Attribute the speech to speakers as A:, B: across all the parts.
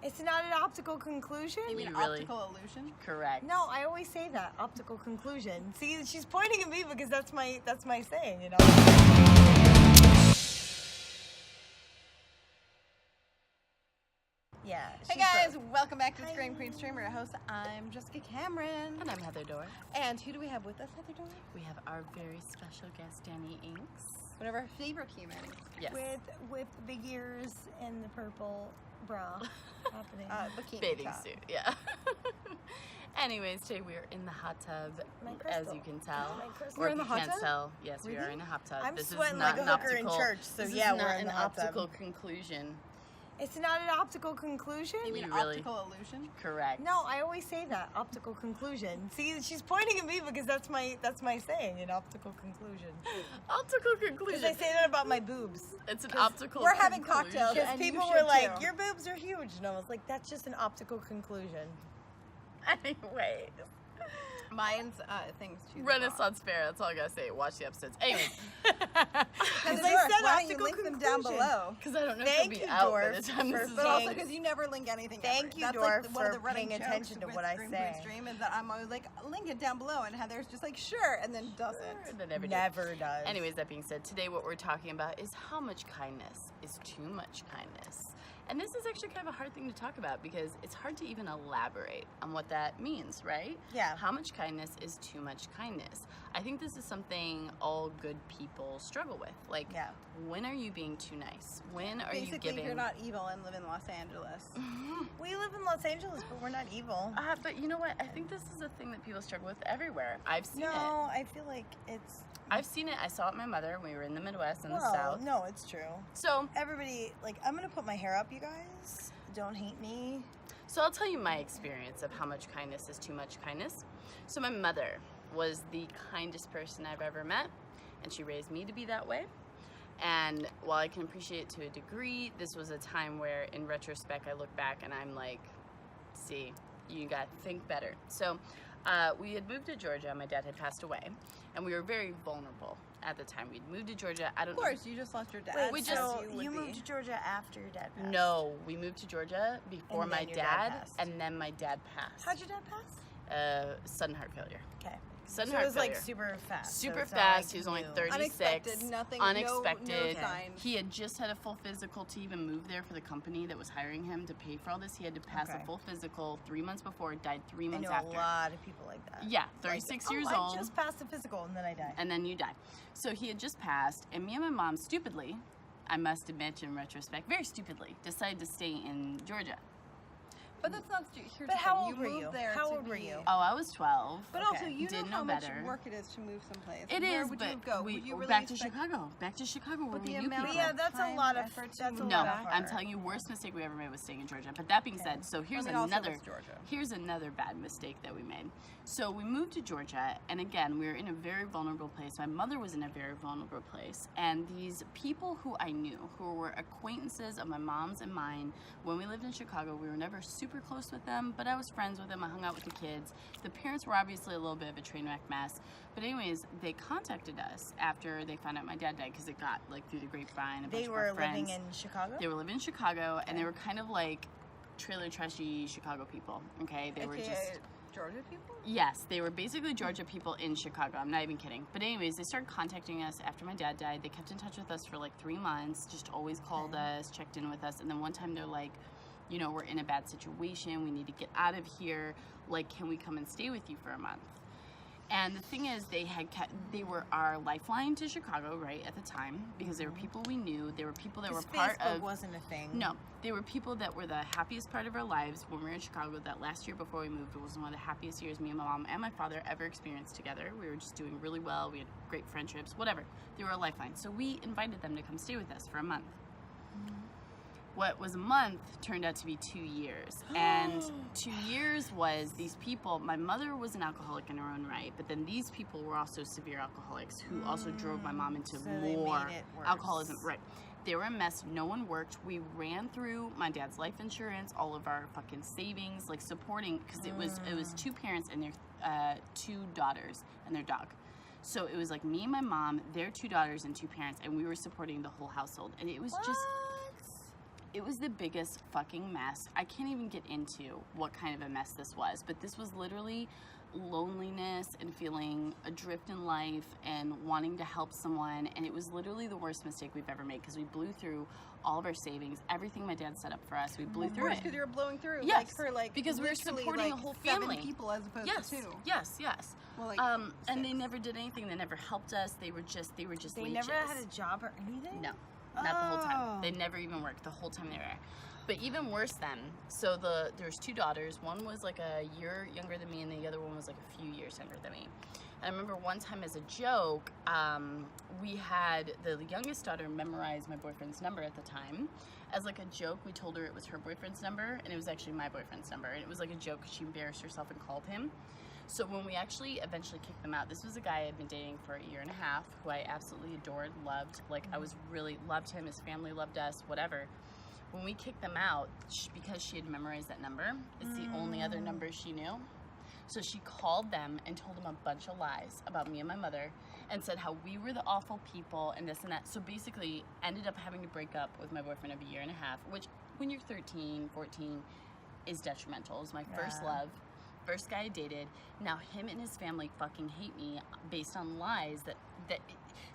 A: It's not an optical conclusion?
B: You mean
C: really?
B: optical illusion?
C: Correct.
A: No, I always say that, optical conclusion. See, she's pointing at me because that's my saying, you know? Yeah.
B: Hey guys, welcome back to Scream Queen Streamer. Your host, I'm Jessica Cameron.
C: And I'm Heather Dorff.
B: And who do we have with us, Heather Dorff?
C: We have our very special guest, Dani Inks.
B: One of our favorite humans.
C: Yes.
A: With the big ears and the purple bra happening.
B: Bikini
C: Bathing
B: top.
C: suit, yeah. Anyways, today we're in the hot tub,
A: My
C: as
A: crystal.
C: you can tell.
A: My crystal.
C: Or
B: We're
C: if
B: in the
C: you
B: hot
C: can't
B: tub?
C: tell, yes, we are
B: Really?
C: in a hot tub.
A: I'm
C: This
A: sweating
C: is
A: like
C: not
A: a
C: an
A: hooker in
C: optical,
A: church, so
C: this
A: yeah,
C: is
A: we're
C: not
A: in
C: an
A: the hot tub.
C: optical conclusion.
A: It's not an optical conclusion?
B: You mean
C: really?
B: optical illusion?
C: Correct.
A: No, I always say that, optical conclusion. See, she's pointing at me because that's my saying, an optical conclusion.
C: Optical
A: Because
C: conclusion.
A: I say that about my boobs.
C: It's an optical
B: we're having
C: conclusion.
B: cocktails.
A: Because
B: And you
A: people
B: should
A: were like,
B: too.
A: your boobs are huge. And I was like, that's just an optical conclusion.
C: Anyways.
B: Mine's things too.
C: Renaissance fair, that's all I gotta say. Watch the episodes. Anyways.
B: Because
A: I said
B: why don't you
A: optical
B: link them down
A: conclusion.
B: below?
C: Because I don't know
A: Thank
C: if
A: you,
C: it'll be out by
A: Dorff,
C: the time this
A: for
C: is
B: But
C: out.
B: also because you never link anything.
A: Thank
B: ever.
A: you,
B: That's
A: Dorff,
B: like one of the
A: for
B: running
A: paying
B: jokes
A: attention to
B: with
A: what I
B: Scream
A: say.
B: Queen Stream is that I'm always like, link it down below, and Heather's just like, sure, and then doesn't.
C: That never did.
A: Never does.
C: Anyways, that being said, today what we're talking about is how much kindness is too much kindness. And this is actually kind of a hard thing to talk about because it's hard to even elaborate on what that means, right?
A: Yeah.
C: How much kindness is too much kindness? I think this is something all good people struggle with. Like,
A: Yeah.
C: when are you being too nice? When are you
B: Basically,
C: giving?
B: if you're not evil and live in Los Angeles.
A: We live in Los Angeles, but we're not evil.
C: But you know what? I think this is a thing that people struggle with everywhere. I've seen it.
A: No, I feel like it's...
C: I've seen it. I saw it with my mother when we were in the Midwest and the
A: Well,
C: South.
A: no, it's true.
C: So
A: Everybody, like, I'm going to put my hair up, you guys. Don't hate me.
C: So I'll tell you my experience of how much kindness is too much kindness. So my mother was the kindest person I've ever met, and she raised me to be that way. And while I can appreciate it to a degree, this was a time where, in retrospect, I look back and I'm like, see, you gotta think better. So we had moved to Georgia. My dad had passed away, and we were very vulnerable at the time. We'd moved to Georgia. I don't
B: Of course, you just lost your dad.
A: Wait,
C: we
A: so
C: just-
A: you moved to Georgia after your dad passed?
C: No, we moved to Georgia before
A: And
C: my
A: then your dad passed.
C: and then my dad passed.
A: How'd your dad pass?
C: Sudden heart failure.
A: Okay.
C: Sudden
A: So it
C: heart
A: was like
C: failure.
A: super fast. so
C: Super
A: it's not
C: fast.
A: like
C: He was only
A: you-
C: 36.
B: Unexpected, nothing,
C: Unexpected.
B: no signs.
C: He had just had a full physical to even move there for the company that was hiring him to pay for all this. He had to pass
A: Okay.
C: a full physical 3 months before, died 3
A: I
C: months
A: know
C: after.
A: a lot of people like that.
C: Yeah,
A: Like,
C: 36 years
A: I
C: old.
A: just passed the physical and then I died.
C: And then you die. So he had just passed, and me and my mom, stupidly, I must admit in retrospect, very stupidly, decided to stay in Georgia.
B: But that's not here's
A: But
B: the
A: how
B: thing.
A: old were
B: moved
A: you?
B: There
A: How
B: to
A: old were
B: be-
A: you?
C: Oh, I was 12.
B: But
A: Okay.
B: also, you know
C: Didn't
B: how
C: know
B: much
C: better.
B: work it is to move someplace.
C: It
B: Where
C: is,
B: would
C: but
B: you go?
C: we
B: Would you really
C: back to
B: expect-
C: Chicago. Back to Chicago where
B: But
C: we
B: the
C: knew
B: amount
C: people.
A: But yeah, that's a
B: time,
A: lot of
B: effort to
A: that's a
B: move
C: No,
A: lot
B: back.
A: of
C: I'm
A: far.
C: telling you, worst mistake we ever made was staying in Georgia. But that being said, so here's
B: I mean, also
C: another
B: it's Georgia.
C: here's another bad mistake that we made. So we moved to Georgia, and again, we were in a very vulnerable place. My mother was in a very vulnerable place, and these people who I knew, who were acquaintances of my mom's and mine, when we lived in Chicago, we were never super close with them, but I was friends with them. I hung out with the kids. The parents were obviously a little bit of a train wreck mess, but anyways, they contacted us after they found out my dad died because it got like through the grapevine. A bunch
A: They
C: of
A: were
C: our friends.
A: living in Chicago?
C: They were living in Chicago, and they were kind of like trailer trashy Chicago people. Okay, they were
B: AKA
C: just
B: Georgia people.
C: yes, they were basically Georgia people in Chicago. I'm not even kidding. But anyways, they started contacting us after my dad died. They kept in touch with us for like 3 months, just always called us, checked in with us, and then one time they're like, you know, we're in a bad situation. We need to get out of here. Like, can we come and stay with you for a month? And the thing is, they were our lifeline to Chicago, right, at the time, because they were people we knew. They were people that were part
A: Facebook
C: of.
A: wasn't a thing.
C: No, they were people that were the happiest part of our lives when we were in Chicago. That last year before we moved was one of the happiest years me and my mom and my father ever experienced together. We were just doing really well. We had great friendships, whatever. They were a lifeline. So we invited them to come stay with us for a month. What was a month turned out to be 2 years. And 2 years was these people, my mother was an alcoholic in her own right, but then these people were also severe alcoholics who also drove my mom into
A: So they
C: more
A: made it worse.
C: alcoholism. Right. They were a mess. No one worked. We ran through my dad's life insurance, all of our fucking savings, like supporting, because it was 2 parents and their 2 daughters and their dog. So it was like me and my mom, their 2 daughters and 2 parents, and we were supporting the whole household. And it was just It was the biggest fucking mess. I can't even get into what kind of a mess this was, but this was literally loneliness and feeling adrift in life and wanting to help someone, and it was literally the worst mistake we've ever made because we blew through all of our savings, everything my dad set up for us. We blew through it.
B: Because you were blowing through.
C: Yes,
B: like, for like
C: because we were supporting a whole family.
B: 7 people as opposed to 2.
C: Yes.
B: Well, like,
C: and they never did anything. They never helped us. They were just
A: They
C: leeches.
A: never had a job or anything?
C: No, not the whole time. They
A: Oh.
C: never even worked the whole time they were there. But even worse then, so there's 2 daughters. One was like a year younger than me, and the other one was like a few years younger than me. And I remember one time as a joke, we had the youngest daughter memorize my boyfriend's number at the time. As like a joke, we told her it was her boyfriend's number, and it was actually my boyfriend's number. And it was like a joke because she embarrassed herself and called him. So when we actually eventually kicked them out, this was a guy I had been dating for a year and a half, who I absolutely adored, loved. Like, I was really, loved him, his family loved us, whatever. When we kicked them out, because she had memorized that number, it's the only other number she knew. So she called them and told them a bunch of lies about me and my mother and said how we were the awful people and this and that. So basically ended up having to break up with my boyfriend of a year and a half, which when you're 13, 14 is detrimental. It was my first love, first guy I dated. Now him and his family fucking hate me based on lies that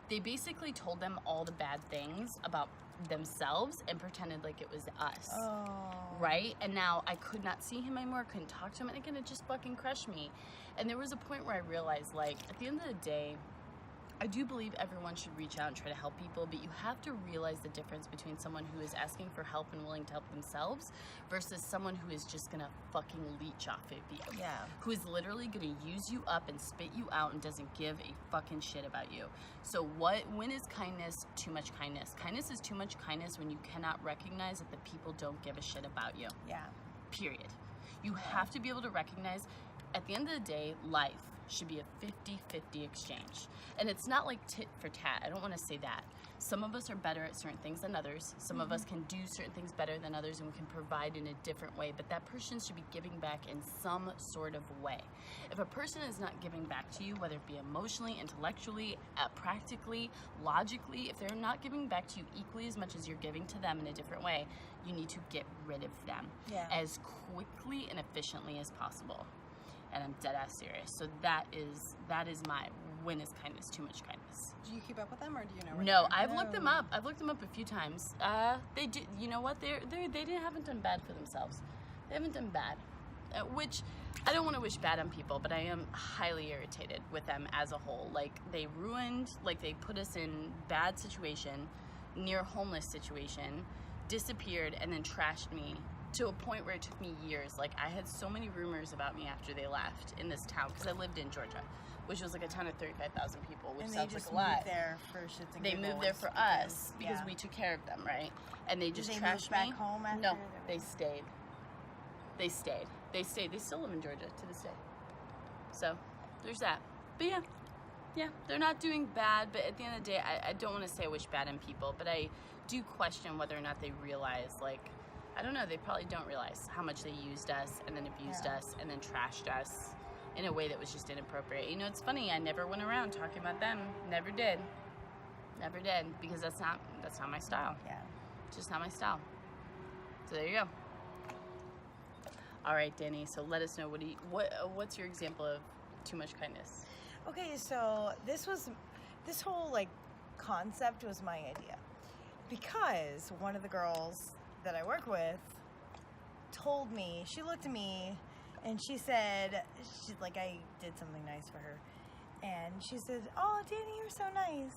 C: they basically told them all the bad things about themselves and pretended like it was us. Right? And now I could not see him anymore, couldn't talk to him, and again, it just fucking crushed me. And there was a point where I realized, like, at the end of the day, I do believe everyone should reach out and try to help people, but you have to realize the difference between someone who is asking for help and willing to help themselves versus someone who is just gonna fucking leech off of you.
A: Yeah.
C: Who is literally gonna use you up and spit you out and doesn't give a fucking shit about you. So when is kindness too much kindness? Kindness is too much kindness when you cannot recognize that the people don't give a shit about you.
A: Yeah.
C: Period. You have to be able to recognize, at the end of the day, life should be a 50-50 exchange. And it's not like tit for tat. I don't want to say that. Some of us are better at certain things than others. Some of us can do certain things better than others, and we can provide in a different way. But that person should be giving back in some sort of way. If a person is not giving back to you, whether it be emotionally, intellectually, practically, logically, if they're not giving back to you equally as much as you're giving to them in a different way, you need to get rid of them as quickly and efficiently as possible. And I'm dead ass serious. So that is my when is kindness too much kindness?
B: Do you keep up with them, or do you know? Where
C: No,
B: they are?
C: I've looked them up. I've looked them up a few times. They do. You know what? Haven't done bad for themselves. They haven't done bad. Which I don't want to wish bad on people, but I am highly irritated with them as a whole. Like they put us in bad situation, near homeless situation, disappeared, and then trashed me. To a point where it took me years. Like, I had so many rumors about me after they left in this town, because I lived in Georgia, which was like a town of 35,000 people, which sounds like a lot.
A: And they just moved there for shits and
C: They
A: giggles.
C: moved there for us because we took care of them, right? And they just
A: Did they
C: trashed
A: move back
C: me.
A: home after
C: No,
A: they
C: they stayed. They stayed. They stayed. They still live in Georgia to this day. So, there's that. But yeah, they're not doing bad, but at the end of the day, I don't want to say I wish bad on people, but I do question whether or not they realize, like, I don't know, they probably don't realize how much they used us and then abused us and then trashed us in a way that was just inappropriate. You know, it's funny, I never went around talking about them. Never did. Never did, because that's not my style.
A: Yeah.
C: It's just not my style. So there you go. All right, Dani, so let us know, what's your example of too much kindness?
A: Okay, so this whole like concept was my idea, because one of the girls that I work with told me, she looked at me and she said, she's like, I did something nice for her, and she said, oh, Dani, you're so nice.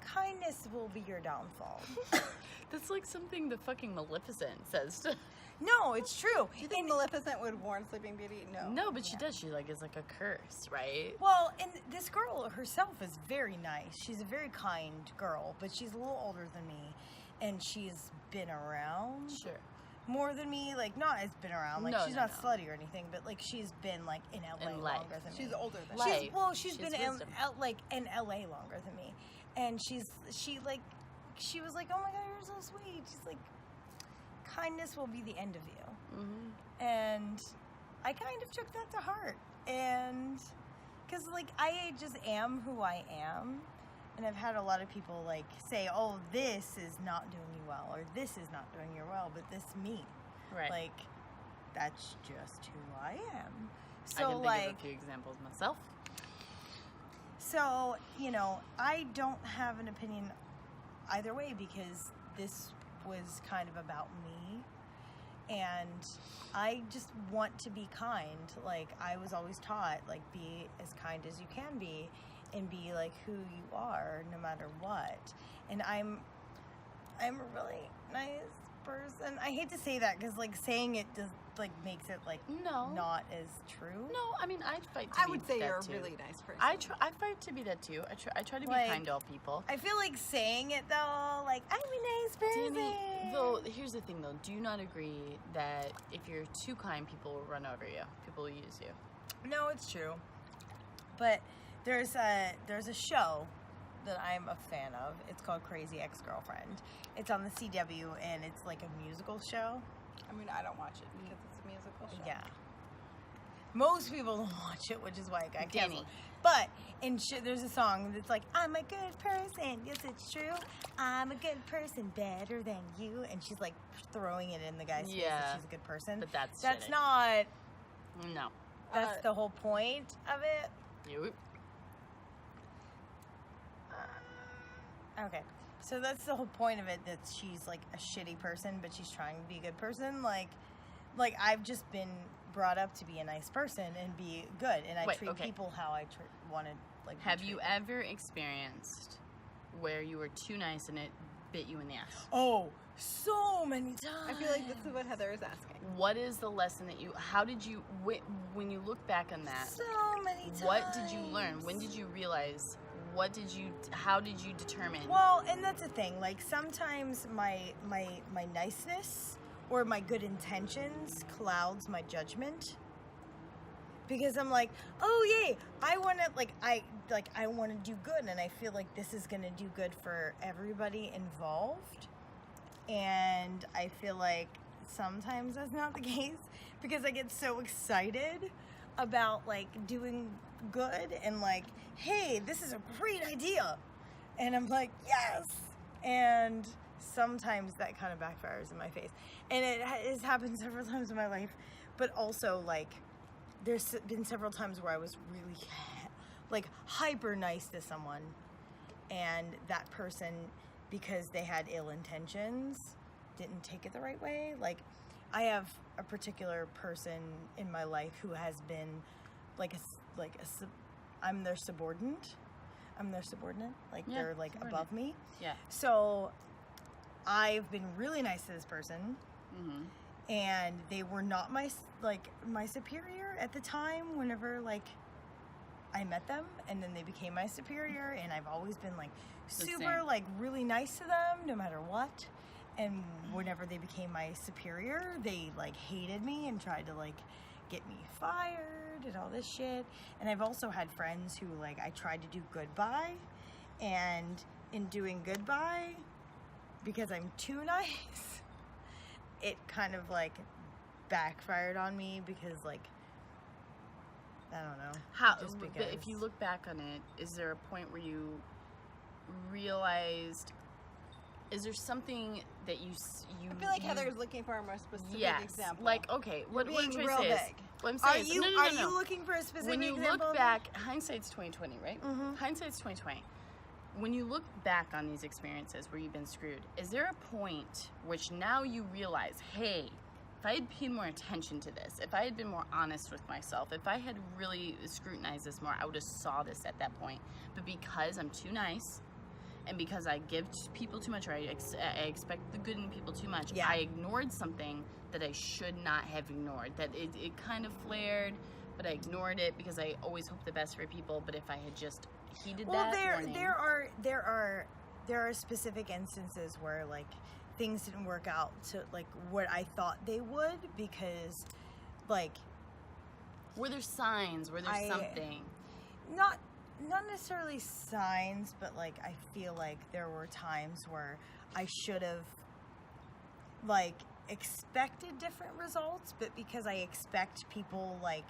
A: Kindness will be your downfall.
C: That's like something the fucking Maleficent says.
A: No, it's true.
B: Do you think Maleficent would warn Sleeping Beauty? No.
C: No, but she does. She like is like a curse, right?
A: Well, and this girl herself is very nice. She's a very kind girl, but she's a little older than me, and she's been around
C: Sure.
A: more than me. Like, not as been around. Like,
C: No,
A: she's
C: no,
A: not
C: no.
A: slutty or anything, but like she's been like in LA
C: In life.
A: longer than me.
B: She's older than
C: Life.
B: you.
A: She's
C: She
A: been
C: has
A: in,
C: wisdom.
A: like in LA longer than me, and she was like, oh my god, you're so sweet. She's like, kindness will be the end of you.
C: Mm-hmm.
A: And I kind of took that to heart, and because like I just am who I am, and I've had a lot of people like say, oh, this is not doing you well, or this is not doing you well, but this me.
C: Right.
A: Like, that's just who I am.
C: I
A: So,
C: can think
A: like,
C: of a few examples myself.
A: so, you know, I don't have an opinion either way because this was kind of about me. And I just want to be kind. Like, I was always taught, like, be as kind as you can be and be, like, who you are no matter what. And I'm a really nice person. I hate to say that because, like, saying it just, like, makes it, like,
C: No.
A: not as true.
C: No, I mean, I fight to
B: I
C: be
B: would say
C: that
B: you're
C: too.
B: a really nice person.
C: I fight to be that too. I try to be
A: Like,
C: kind to all people.
A: I feel like saying it, though, like, I'm a nice person.
C: Danny, though, here's the thing, though. Do you not agree that if you're too kind, people will run over you? People will use you?
A: No, it's true. But there's a show that I'm a fan of. It's called Crazy Ex-Girlfriend. It's on the CW, and it's like a musical show.
B: I mean, I don't watch it because it's a musical show.
A: Yeah. Most people don't watch it, which is why it got
C: Danny.
A: canceled. But there's a song that's like, I'm a good person. Yes, it's true. I'm a good person, better than you. And she's like throwing it in the guy's face that she's a good person.
C: But that's shitty.
A: not.
C: No.
A: That's the whole point of it.
C: You.
A: Okay. So that's the whole point of it, that she's like a shitty person, but she's trying to be a good person. Like I've just been brought up to be a nice person and be good, and I treat people how I want to, like.
C: Have you ever experienced where you were too nice and it bit you in the ass?
A: Oh, so many times.
B: I feel like this is what Heather is asking.
C: What is the lesson that how did you, when you look back on that,
A: So many times.
C: what did you learn? When did you realize? How did you determine?
A: Well, and that's the thing. Like, sometimes my niceness or my good intentions clouds my judgment. Because I'm like, oh yay, I want to do good, and I feel like this is going to do good for everybody involved. And I feel like sometimes that's not the case because I get so excited about, like, doing good and, like, hey, this is a great idea. And I'm like, yes. And sometimes that kind of backfires in my face. And it has happened several times in my life. But also, like, there's been several times where I was really, like, hyper nice to someone. And that person, because they had ill intentions, didn't take it the right way. Like, I have a particular person in my life who has been I'm their subordinate. Like,
C: Yeah,
A: they're, like,
C: subordinate.
A: above me.
C: Yeah.
A: So I've been really nice to this person.
C: Mm-hmm.
A: And they were not my superior at the time whenever, like, I met them, and then they became my superior, and I've always been, like, super, like, really nice to them no matter what. And whenever they became my superior, they, like, hated me and tried to, like, get me fired and all this shit. And I've also had friends who, like, I tried to do good by, and in doing good by, because I'm too nice, it kind of, like, backfired on me because, like, I don't know.
C: But if you look back on it, is there a point where you realized? Is there something that you?
B: I feel like Heather is looking for a more specific example.
C: Like, okay, what I'm trying to
B: real
C: say is,
B: big.
C: what I'm saying is, no.
A: Are you looking for a specific
C: when you
A: example?
C: look back, hindsight's 20/20, right?
A: Mhm.
C: Hindsight's 20/20. When you look back on these experiences where you've been screwed, is there a point which now you realize, hey, if I had paid more attention to this, if I had been more honest with myself, if I had really scrutinized this more, I would have saw this at that point. But because I'm too nice, and because I give people too much, or I expect the good in people too much,
A: Yeah.
C: I ignored something that I should not have ignored. That it kind of flared, but I ignored it because I always hope the best for people. But if I had just heeded that warning,
A: there are specific instances where, like, things didn't work out to, like, what I thought they would, because, like,
C: were there signs? Were there something?
A: Not necessarily signs, but, like, I feel like there were times where I should have, like, expected different results, but because I expect people, like,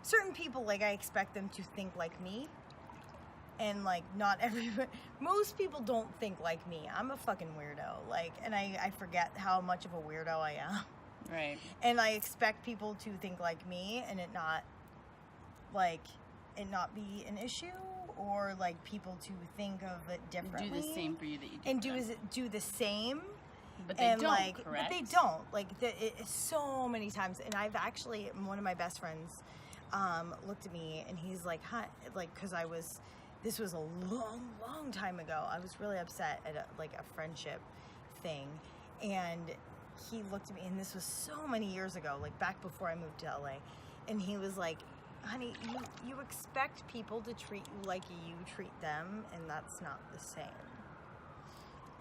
A: certain people, like, I expect them to think like me, And like not everybody, most people don't think like me. I'm a fucking weirdo. Like, and I forget how much of a weirdo I am.
C: Right.
A: And I expect people to think like me and it not be an issue, or like people to think of it differently.
C: Do the same for you that you do.
A: And
C: for them.
A: do the same.
C: But they
A: And
C: don't,
A: like,
C: correct?
A: But they don't. Like, it's so many times. And I've actually, one of my best friends looked at me and he's like, hi, like, because this was a long time ago. I was really upset at a friendship thing. And he looked at me, and this was so many years ago, like back before I moved to LA. And he was like, honey, you expect people to treat you like you treat them, and that's not the same.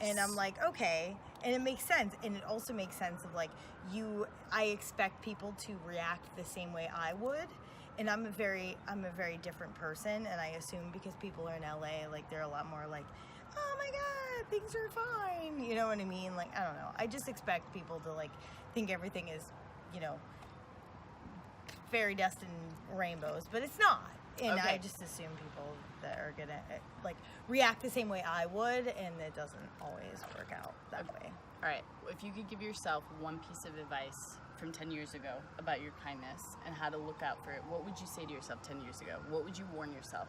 A: And I'm like, okay. And it makes sense. And it also makes sense of like, I expect people to react the same way I would. And I'm a very different person. And I assume because people are in LA, like they're a lot more like, oh my God, things are fine. You know what I mean? Like, I don't know. I just expect people to like think everything is, you know, fairy dust and rainbows, but it's not. And
C: Okay.
A: I just assume people that are gonna like react the same way I would, and it doesn't always work out that way.
C: All right. If you could give yourself one piece of advice from 10 years ago about your kindness and how to look out for it, what would you say to yourself 10 years ago? What would you warn yourself?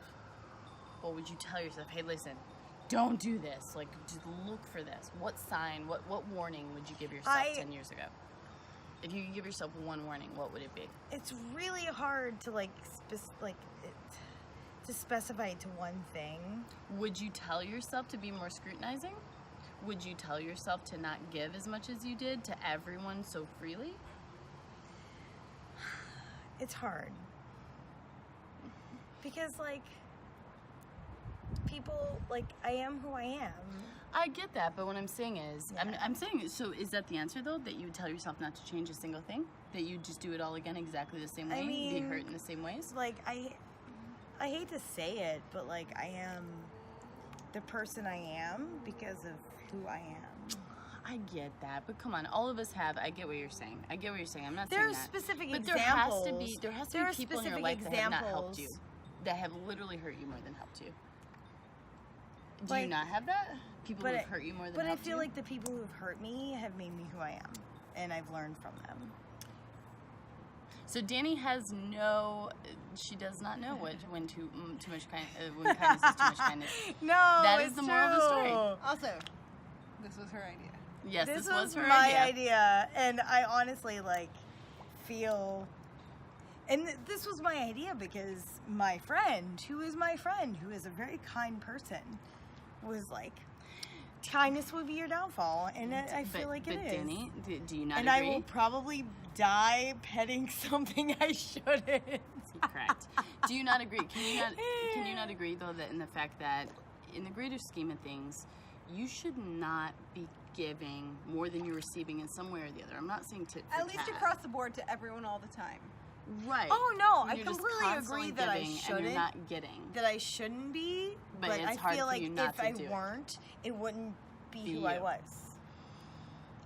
C: What would you tell yourself? Hey, listen, don't do this. Like, just look for this. What sign, what warning would you give yourself 10 years ago? If you could give yourself one warning, what would it be?
A: It's really hard to to specify it to one thing.
C: Would you tell yourself to be more scrutinizing? Would you tell yourself to not give as much as you did to everyone so freely?
A: It's hard. Because, like, people, like, I am who I am.
C: I get that, but what I'm saying is,
A: Yeah.
C: I'm saying, so is that the answer, though? That you would tell yourself not to change a single thing? That you just do it all again exactly the same way?
A: I mean,
C: be hurt in the same ways?
A: Like, I hate to say it, but, like, I am the person I am because of who I am.
C: I get that, but come on, all of us have. I get what you're saying. I'm not
A: There
C: saying
A: are
C: that.
A: specific
C: But
A: examples.
C: there has to
A: There
C: be
A: are
C: people in your
A: specific
C: life that have not helped
A: examples.
C: you, that have literally hurt you more than helped you. Do
A: Like,
C: you not have that? People who have hurt you more than
A: But I
C: helped
A: feel
C: you?
A: like the people who have hurt me have made me who I am, and I've learned from them.
C: So Dani has she does not know when too much when kindness is too much kindness.
A: No,
C: That is
A: it's
C: the moral of the story.
A: true.
B: Also, this was her idea.
C: Yes,
A: This
C: this was her
A: my idea, and I honestly feel. And this was my idea because my friend, who is a very kind person, was like, kindness would be your downfall, and I feel like it is.
C: But Dani, do you not
A: And
C: agree?
A: I will probably die petting something I shouldn't.
C: Correct. Do you not agree? Can you not agree though that in the fact that in the greater scheme of things, you should not be giving more than you're receiving in some way or the other. I'm not saying tit for
B: At least
C: tat.
B: across the board to everyone all the time.
C: Right.
A: Oh no,
C: When
A: I
C: you're just
A: completely
C: constantly
A: agree that I
C: giving and
A: shouldn't.
C: you're not getting.
A: That I shouldn't be,
C: But
A: but
C: it's
A: I
C: hard
A: feel
C: for
A: like
C: you not
A: if
C: to
A: I
C: do it.
A: weren't, it wouldn't be
C: Be
A: who I
C: you.
A: was.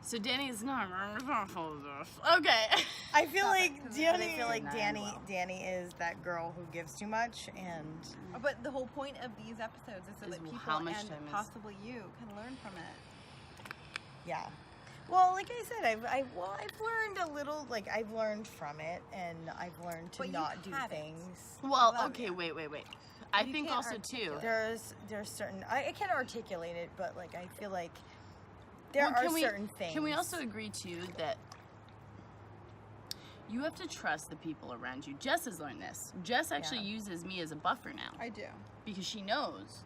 C: So Dani's not responsible for this. Okay.
A: I feel
B: Stop
A: like
B: it, 'cause
A: Dani,
C: it's
A: I feel like
C: not
A: Dani,
C: well.
A: Dani is that girl who gives too much, and
B: But the whole point of these episodes is so
C: Is
B: that people
C: how much
B: and
C: time is-
B: possibly you can learn from it.
A: yeah. Well, like I said, I've learned a little. Like I've learned from it, and I've learned to
B: But you
A: not do
B: haven't.
A: things.
C: Well,
B: Well,
C: okay,
B: yeah.
C: wait. I
B: You
C: think
B: can't
C: also too.
B: articulate.
A: There's certain I can't articulate it, but like I feel like there
C: Well,
A: are certain things.
C: Can we also agree too that you have to trust the people around you? Jess has learned this. Jess actually
A: Yeah.
C: uses me as a buffer now
B: I do.
C: because she knows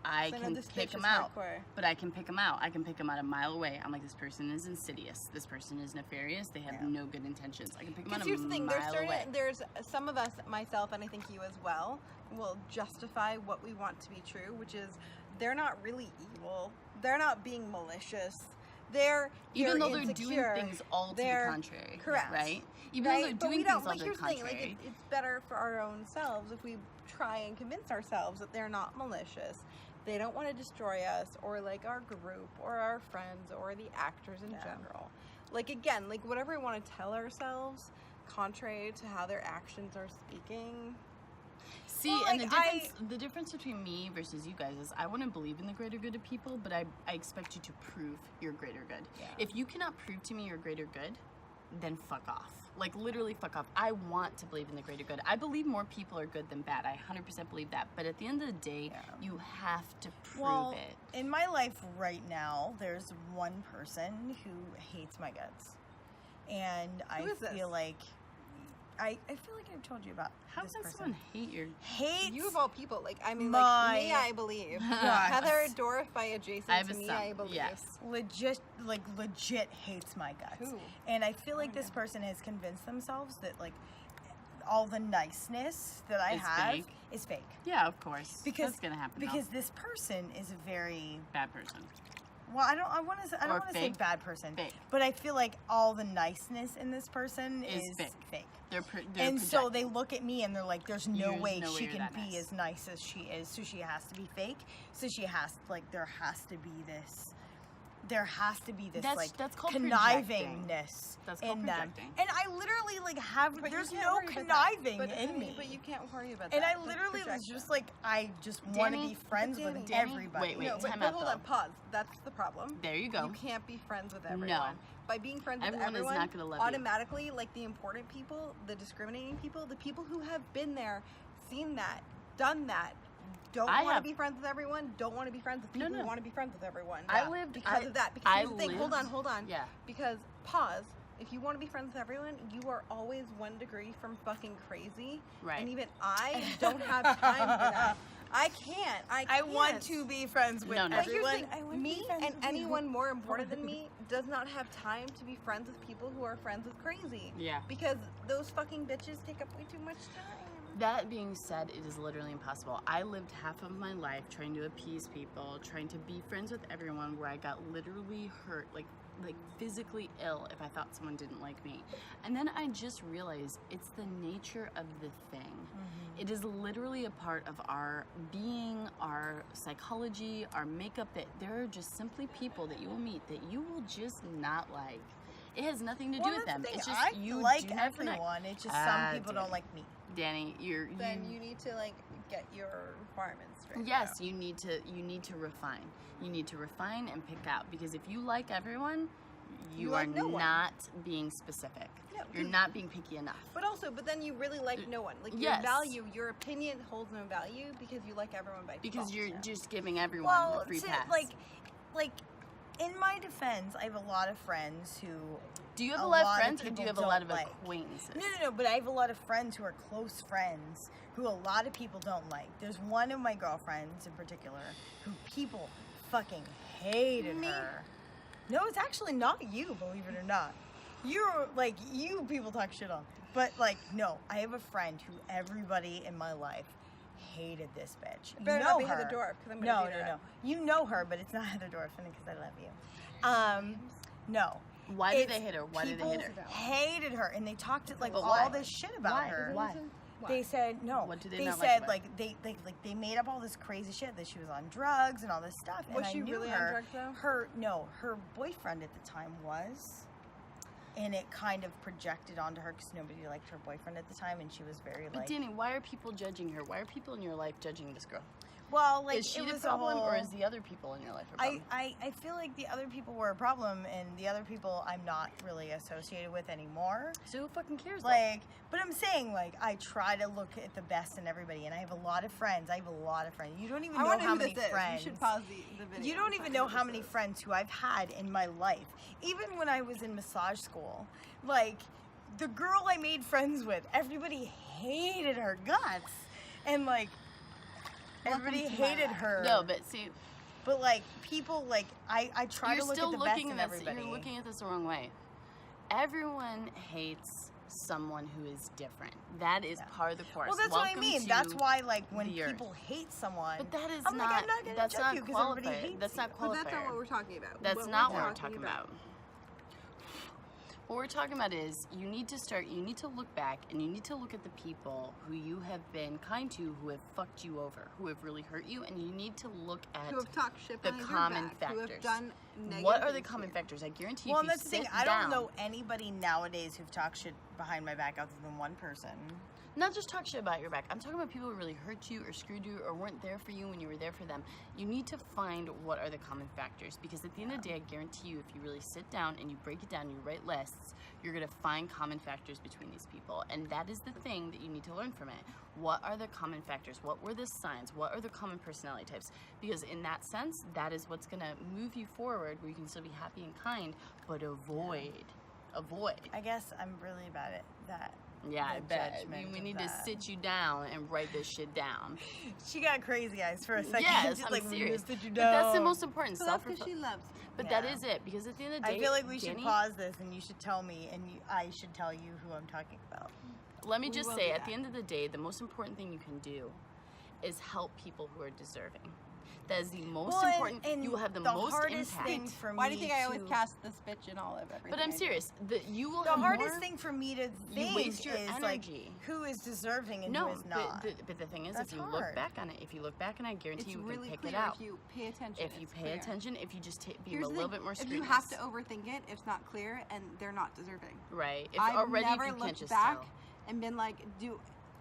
C: I
B: So I know
C: can
B: this
C: pick
B: bitch
C: them
B: is
C: out.
B: hardcore.
C: But I can pick them out. I can pick them out a mile away. I'm like, this person is insidious. This person is nefarious. They have
A: Yeah.
C: no good intentions. I can pick them out
B: Because
C: a
B: here's the thing,
C: mile away.
B: there's some of us, myself, and I think you as well, will justify what we want to be true, which is they're not really evil. They're not being malicious. They're
C: Even though they're
B: insecure.
C: doing things all to the
B: They're
C: contrary.
B: Correct.
C: Right? Even
B: right?
C: though they're
B: But we
C: doing
B: don't.
C: things all
B: But
C: to the
B: here's the thing:
C: contrary.
B: like it's better for our own selves if we try and convince ourselves that they're not malicious. They don't want to destroy us or like our group or our friends or the actors in
A: Yeah.
B: general. Like again, like whatever we want to tell ourselves, contrary to how their actions are speaking,
C: See,
A: Well,
C: and
A: like,
C: the difference between me versus you guys is I want to believe in the greater good of people, but I expect you to prove your greater good.
A: Yeah.
C: If you cannot prove to me your greater good, then fuck off. Like, literally fuck off. I want to believe in the greater good. I believe more people are good than bad. I 100% believe that. But at the end of the day, you have to prove it.
A: In my life right now, there's one person who hates my guts. And I feel like I feel like I've told you about
C: How
A: this
C: can
A: person.
C: someone hate your...
A: Hates
B: You of all people, like, I mean,
A: my
B: like, me, I believe.
A: guts.
B: Heather Dorff by adjacent
C: I have
B: to
C: a
B: me,
C: son.
B: I believe.
C: Yes.
A: legit hates my guts.
B: Who?
A: And I feel like this person has convinced themselves that like all the niceness that I
C: It's
A: have
C: fake.
A: is fake.
C: Yeah, of course.
A: Because
C: That's going to happen,
A: Because this person is a very
C: bad person.
A: well, I don't want to say
C: fake.
A: bad person,
C: Fake.
A: but I feel like all the niceness in this person
C: Is
A: is
C: fake. They're
A: and so
C: projecting.
A: they look at me and they're like, "There's no
C: There's
A: way
C: no way
A: she
C: you're
A: can
C: that
A: be
C: nice.
A: as nice as she is, so she has to be fake. So she has there has to be this." There has to be this
C: That's called
A: connivingness
C: That's called
A: in them,
C: projecting.
A: and I literally like have.
B: But you
A: there's
B: can't
A: no
B: worry about that.
A: conniving
B: But,
A: in me.
B: But you can't worry about
A: And
B: that.
A: I
B: That's
A: literally was
B: projection.
A: just like, I just want to
C: Danny-
A: be friends with
B: Danny-
A: everybody.
C: Wait,
B: No, but
C: time out,
B: hold
C: though.
B: on, pause. That's the problem.
C: There you go.
B: You can't be friends with
C: No.
B: everyone. By being friends with
C: Everyone is
B: everyone,
C: not gonna love you.
B: automatically, like the important people, the discriminating people, the people who have been there, seen that, done that, don't
C: I
B: want to
C: have-
B: be friends with everyone, don't want to be friends with people
C: No.
B: who want to be friends with everyone.
C: I lived-
B: because
C: I-
B: of that. Because
C: I
B: here's the thing. Hold
C: lived-
B: on.
C: Yeah.
B: Because, pause. If you want to be friends with everyone, you are always 1 degree from fucking crazy.
C: Right.
B: And even I don't have time for that. I can't.
A: I want to be friends with
C: No, no.
B: But here's the
A: everyone.
B: thing,
A: I want to be
B: me
A: friends
B: and
A: with you.
B: anyone more important than me does not have time to be friends with people who are friends with crazy.
C: Yeah.
B: Because those fucking bitches take up way too much time.
C: That being said, it is literally impossible. I lived half of my life trying to appease people, trying to be friends with everyone, where I got literally hurt, like physically ill if I thought someone didn't like me. And then I just realized it's the nature of the thing. It is literally a part of our being, our psychology, our makeup, that there are just simply people that you will meet that you will just not like. It has nothing to do
A: Well,
C: with
A: that's
C: them.
A: the thing,
C: It's just
A: I
C: you
A: like
C: do not connect.
A: everyone. It's just
C: Ah,
A: some people
C: Danny.
A: don't like me.
C: Danny,
B: Then you need to like get your requirements straight.
C: Yes, you need to refine. You need to refine and pick out, because if you like everyone, you are
B: like no one.
C: not being specific.
B: No,
C: You're
B: 'cause-
C: not being picky enough.
B: But then you really like no one. Like
C: Yes.
B: your value, your opinion holds no value because you like everyone by
C: Because
B: default.
C: you're just giving everyone
A: Well,
C: a free
A: to,
C: pass.
A: like in my defense, I have a lot of friends who.
C: do you have
A: a
C: a lot of
A: lot of
C: friends, or do
A: people
C: you have a lot of
A: don't like.
C: acquaintances?
A: No, but I have a lot of friends who are close friends who a lot of people don't like. There's one of my girlfriends in particular who people fucking hated
B: Me?
A: her. No, it's actually not you, believe it or not. You're like, you people talk shit on. But like, no, I have a friend who everybody in my life hated this bitch. You
B: better
A: know
B: not be
A: her.
B: Heather Dorff, 'cause I'm gonna
A: No,
B: beat her
A: no.
B: up.
A: You know her, but it's not Heather Dorff, because I love you. No.
C: Why did
A: It's
C: they hit her? Why did they hit her?
A: people hated her, and they talked like
C: But
A: all
C: why?
A: this shit about
C: Why?
A: her.
C: Why?
A: They said no.
C: What do they
A: They
C: not like
A: said
C: about
A: like they made up all this crazy shit that she was on drugs and all this stuff.
B: Was
A: and
B: she
A: I knew
B: really on
A: her.
B: drugs, though?
A: Her boyfriend at the time was, and it kind of projected onto her because nobody liked her boyfriend at the time, and she was very
C: But
A: like.
C: Danny, why are people judging her? Why are people in your life judging this girl?
A: Well, like
C: Is she
A: it
C: the
A: was
C: problem,
A: a whole,
C: or is the other people in your life a problem?
A: I feel like the other people were a problem, and the other people I'm not really associated with anymore.
C: So who fucking cares? though?
A: Like, but I'm saying, like, I try to look at the best in everybody, and I have a lot of friends. You don't even
B: I
A: know
B: wonder
A: how
B: who
A: many
B: this is.
A: friends.
B: You should pause the video.
A: You don't
B: and
A: even
B: find
A: know
B: who
A: how
B: this
A: many
B: is.
A: friends who I've had in my life. Even when I was in massage school, like, the girl I made friends with, everybody hated her guts, and like, everybody
B: Welcome to my
A: hated
B: life.
A: her.
C: No, but see,
A: But like people, like I try
C: you're
A: to look
C: still
A: at the best
C: looking
A: in
C: at this.
A: everybody.
C: You're looking at this the wrong way. Everyone hates someone who is different. That is part of the course.
A: Well, that's
C: Welcome
A: what I mean.
C: to
A: That's why, like, when
C: the earth.
A: people hate someone,
C: But that is
A: I'm
C: not.
A: like, I'm not gonna
C: that's
A: judge
C: not
A: you 'cause everybody
C: qualifier.
A: hates
C: That's not
A: you.
B: But
C: qualifier.
B: that's not what we're talking about.
C: That's
B: What
C: not
B: we're
C: what we're talking about. What we're talking about is you need to look back, and you need to look at the people who you have been kind to, who have fucked you over, who have really hurt you, and you need to look at
B: Who have talked shit
C: the
B: behind
C: common
B: your back, who have
C: factors.
B: done negative
C: What are the
B: things
C: common
B: here.
C: factors? I guarantee
A: Well,
C: if
A: and
C: you
A: that's the thing.
C: sit
A: I
C: down,
A: don't know anybody nowadays who've talked shit behind my back other than one person.
C: not just talk shit about your back. I'm talking about people who really hurt you or screwed you or weren't there for you when you were there for them. You need to find what are the common factors, because at the end of the day, I guarantee you, if you really sit down and you break it down, you write lists, you're going to find common factors between these people. And that is the thing that you need to learn from it. What are the common factors? What were the signs? What are the common personality types? Because in that sense, that is what's going to move you forward, where you can still be happy and kind, but avoid.
A: I guess I'm really bad at that.
C: Yeah, I
A: The
C: bet.
A: judgment
C: We
A: of
C: need to
A: that.
C: sit you down and write this shit down.
A: She got crazy eyes for a second.
C: Yes,
A: She's
C: I'm
A: like,
C: serious.
A: "Sit you
C: But that's the
A: down."
C: most important.
B: So that's because she loves you.
C: But that
A: Yeah.
C: is it, because at the end of the day,
A: I feel like we should
C: Dani,
A: pause this and you should tell me and I should tell you who I'm talking about.
C: let me
B: We
C: just
B: will
C: say,
B: do
C: at
B: that.
C: the end of the day, the most important thing you can do is help people who are deserving. That is the most important.
A: And
C: you will have the
A: the
C: most
A: hardest
C: impact.
A: thing for
B: Why do
A: me
B: you think I always
A: to-
B: cast this bitch in olive everything?
C: But I'm
B: I do?
C: serious. You will
A: The
C: have
A: hardest
C: more,
A: thing for me to
C: You
A: think
C: waste your
A: is
C: energy.
A: like who is deserving and
C: no,
A: who is not.
C: but the thing is,
A: That's
C: if you
A: hard.
C: look back on it, and I guarantee
B: It's
C: you can
B: really
C: pick
B: clear
C: it out.
B: if you pay attention.
C: If you
B: it's
C: pay
B: clear.
C: attention, if you just be
B: Here's
C: a
B: the
C: little
B: thing,
C: bit more
B: if
C: scrupulous.
B: you have to overthink it, it's not clear and they're not deserving.
C: Right. If
B: I've
C: already
B: never
C: if you can't
B: looked
C: just
B: back
C: tell.
B: and been like,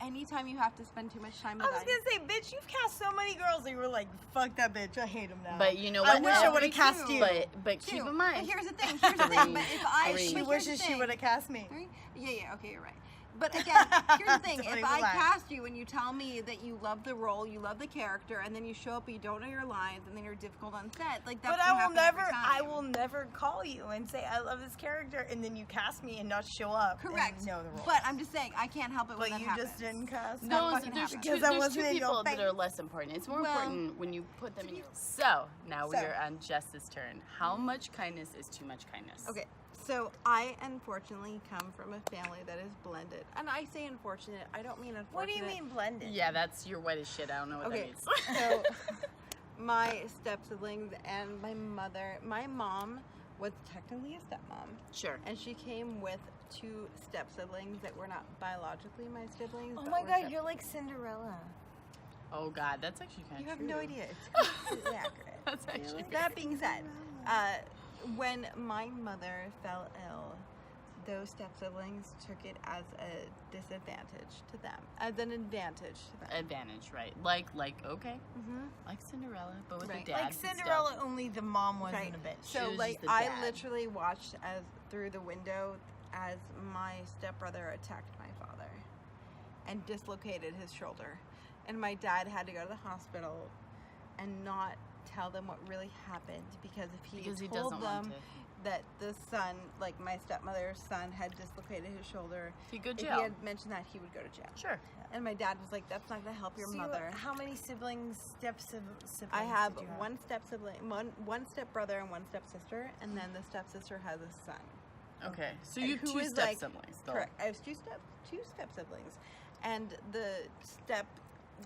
B: anytime you have to spend too much time
A: I
B: with
A: was gonna say, bitch, you've cast so many girls that you were like, fuck that bitch, I hate him now.
C: But you know
A: I
C: what?
A: wish I
C: Every
A: would have cast
B: two.
A: you.
C: But keep
B: Two.
C: in mind.
B: But here's the thing. Here's the thing. But if I,
C: Three.
A: she
B: but here's
A: wishes
B: the
A: she
B: thing.
A: would have cast me.
B: Three? Yeah, okay, you're right. But again, here's the thing.
A: Don't
B: If
A: even
B: I
A: lie.
B: cast you and you tell me that you love the role, you love the character, and then you show up and you don't know your lines, and then you're difficult on set, like that's
A: But
B: gonna happen every
A: I
B: time.
A: will never call you and say I love this character, and then you cast me and not show up.
B: Correct.
A: And know the role.
B: But I'm just saying, I can't help it when
A: But
B: that
A: you
B: happens.
A: just didn't cast.
B: That
C: Those,
B: fucking
C: there's
B: happens.
C: two,
A: Because I
C: there's
A: wasn't
C: two
A: in your
C: people that
A: face.
C: are less important. It's more
B: Well-
C: important when you put them in your. So now we
B: So.
C: are on Jess's turn. How much kindness is too much kindness?
B: Okay, so I unfortunately come from a family that is blended. And I say unfortunate, I don't mean unfortunate.
A: What do you mean blended?
C: Yeah, that's you're white as shit. I don't know what
B: Okay,
C: that means.
B: so my step siblings and my mom was technically a stepmom.
C: Sure.
B: And she came with two step siblings that were not biologically my siblings.
A: Oh
B: but
A: my
B: were
A: god,
B: step-
A: you're like Cinderella.
C: Oh God, that's actually kind of
B: You have
C: true.
B: no idea. It's completely accurate.
C: That's actually.
B: That being said, when my mother fell ill, those step siblings took it as a disadvantage to them, as an advantage to them.
C: Advantage, right? Like okay,
B: Mm-hmm.
C: like Cinderella, but with
B: Right.
C: a dad.
A: Like
C: but
A: Cinderella, only the mom wasn't
B: Right.
A: a bitch.
C: She
B: So
C: was
B: like
C: just the
B: I
C: dad.
B: literally watched as through the window as my stepbrother attacked my father and dislocated his shoulder, and my dad had to go to the hospital and not tell them what really happened because if he
C: Because he
B: told
C: doesn't
B: them
C: want to.
B: that the son, like my stepmother's son, had dislocated his shoulder,
C: He go
B: if
C: jail.
B: he had mentioned that, he would go to jail.
C: Sure.
B: And my dad was like, "That's not gonna help your
A: So
B: mother."
A: how many siblings, siblings?
B: I have
A: did you
B: one step sibling, one step brother, and one step sister, and then the stepsister has a son.
C: Okay. So
B: And
C: you have
B: who
C: two
B: is,
C: step
B: like,
C: siblings. Though.
B: Correct. I have two step siblings, and the step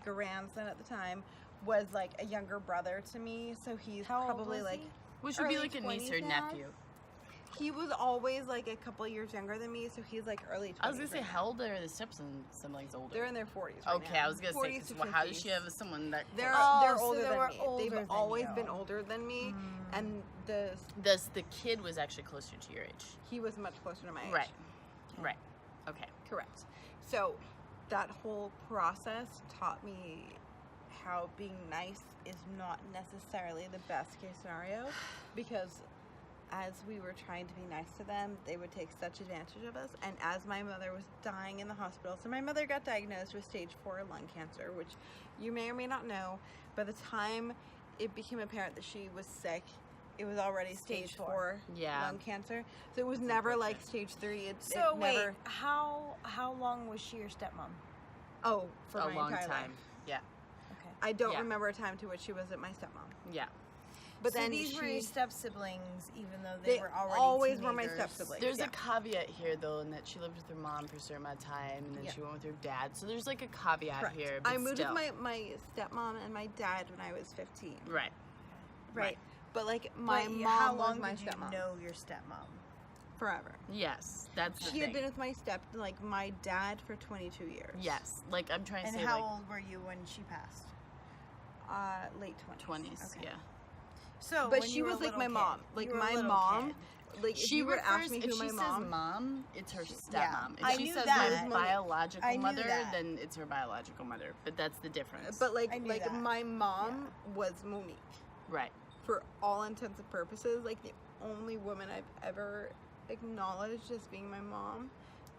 B: grandson at the time was like a younger brother to me, so he's
A: How old
B: probably
A: was
B: like
A: he?
C: Which would be
B: early
C: like a niece
B: 20s
C: or
B: now?
C: nephew.
B: he was always like a couple years younger than me, so he's like early 20s.
C: I was gonna say,
B: right
C: how
B: now.
C: old are the step siblings older?
B: They're in their 40s. Right
C: Okay,
B: now.
C: I was gonna say,
B: 40s
C: 'cause
B: to
C: how does
B: 50s.
C: she have someone that?
B: They're
A: Oh,
B: they're
A: so
B: older
A: they
B: than
A: were
B: me.
A: older
B: They've
A: than
B: always
A: you.
B: been older than me,
A: Mm.
B: and the
C: The kid was actually closer to your age.
B: he was much closer to my age.
C: Right. Right. Okay.
B: Correct. So that whole process taught me how being nice is not necessarily the best case scenario, because as we were trying to be nice to them, they would take such advantage of us. And as my mother was dying in the hospital, so my mother got diagnosed with stage 4 lung cancer, which you may or may not know. By the time it became apparent that she was sick, it was already stage
A: Stage 4.
B: 4
C: Yeah.
B: lung cancer. So it was never like stage 3.
A: So
B: it
A: wait,
B: never.
A: how long was she your stepmom?
B: Oh, for
C: A
B: my
C: long
B: entire
C: time.
B: life.
C: Yeah.
A: Okay.
B: I don't
C: Yeah.
B: remember a time to which she wasn't my stepmom.
C: Yeah.
B: But
A: so
B: then
A: these were your
B: she,
A: step siblings, even though
B: they
A: were already
B: always were my
A: teenagers.
B: step-siblings.
C: There's
B: Yeah.
C: a caveat here, though, in that she lived with her mom for a certain amount of time, and then
B: Yeah.
C: she went with her dad. So there's like a caveat
B: Correct.
C: here. But
B: I moved
C: still.
B: with my stepmom and my dad when I was 15.
C: Right.
B: Right. But like my
A: But
B: mom
A: how
B: was
A: long
B: my
A: did you
B: stepmom
A: know your stepmom?
B: forever.
C: Yes, that's the
B: She had
C: thing.
B: been with my dad for 22 years.
C: Yes, like I'm trying to
A: And
C: say,
A: how
C: like
A: old were you when she passed?
B: Late 20s.
C: 20s.
A: Okay.
C: Yeah.
A: So,
B: But
A: when
B: she
A: you were
B: was
A: a
B: like my
A: little
B: mom.
A: kid,
B: Like
A: you were a
B: my
A: little
B: mom.
A: kid.
B: Like if
C: She
B: you were to ask
C: refers,
B: me
C: if
B: who
C: she
B: my
C: says
B: mom.
C: mom, it's her
A: Yeah.
C: stepmom. If
A: I
C: she
A: knew
C: says
A: that.
C: my biological
A: I knew
C: mother,
A: that.
C: then it's her biological mother. But that's the difference.
B: But like
A: I knew that.
B: my mom was Monique.
C: right.
B: For all intents and purposes, like the only woman I've ever acknowledged as being my mom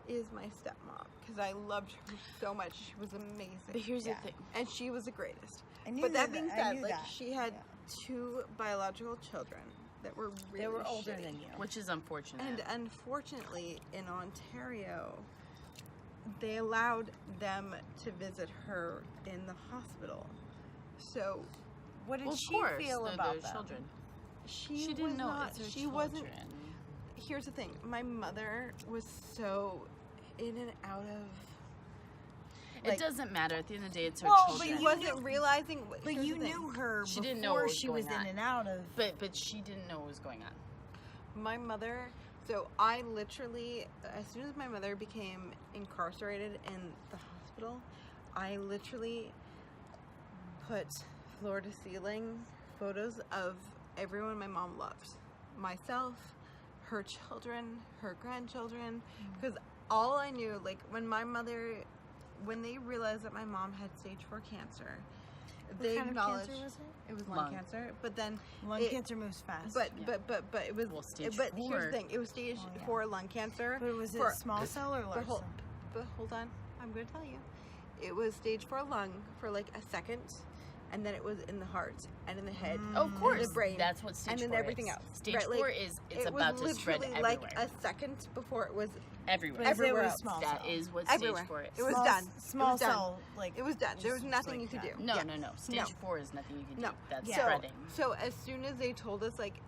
B: is my stepmom, because I loved her so much. She was amazing.
C: But here's
A: Yeah.
C: the thing.
B: And she was the greatest.
A: I knew
B: But that being
A: I
B: said,
A: knew
B: like
A: that.
B: she had
A: Yeah.
B: 2 biological children that were really
A: They were older
B: shitty.
A: than you.
C: Which is unfortunate.
B: And unfortunately, in Ontario, they allowed them to visit her in the hospital. So
A: What did
C: well, of
A: she
C: course,
A: feel
C: they're
A: about
C: their
A: them?
C: children.
B: she
C: She
B: was
C: didn't know
B: not.
C: it's her
B: She
C: children.
B: wasn't. Here's the thing. My mother was so in and out of.
C: It doesn't matter. At the end of the day, it's her
A: Well, but
C: children.
B: She
A: you
B: wasn't
A: knew-
B: realizing.
A: But
B: here's
A: you
B: the thing.
A: knew her
C: She
A: before
C: didn't know what was
A: she was
C: going
A: in
C: on.
A: and out of.
C: But she didn't know what was going on.
B: My mother. So I literally, as soon as my mother became incarcerated in the hospital, I literally put floor to ceiling photos of everyone my mom loved. Myself, her children, her grandchildren, because all I knew, like when they realized that my mom had stage 4 cancer, they
A: what kind
B: acknowledged
A: of cancer was
B: it was lung
C: Lung.
B: cancer, but then
A: Lung
B: it-
A: cancer moves fast.
B: but
C: Yeah.
B: but it was
C: Well, stage
B: but
C: 4.
B: here's the thing, it was stage
A: Oh, yeah.
B: 4 lung cancer.
A: But was
B: for-
A: it small cell or large
B: hold-
A: cell?
B: But hold on, I'm going to tell you. It was stage 4 lung for like a second, and then it was in the heart and in the head.
C: Oh, of
B: and
C: course.
B: the brain,
C: That's what stage
B: and then
C: 4
B: everything
C: is.
B: else.
C: Stage
B: Right, like,
C: 4 is it's
B: it
C: about
B: was
C: to spread
B: literally
C: everywhere.
B: like a second before it was
C: everywhere.
A: But it
B: everywhere
A: was
B: else.
A: small
C: That
A: cell.
C: is what
B: Everywhere.
C: stage 4 is.
B: It was
A: small,
B: done.
A: Small
B: It was done.
A: cell, like
B: It was done. There was
A: just
B: nothing
A: like
B: you could
A: that.
B: do.
C: No,
B: Yeah.
C: no. Stage
B: No.
C: 4 is nothing you can
B: No.
C: do. That's
A: Yeah.
C: spreading.
B: So as soon as they told us, like,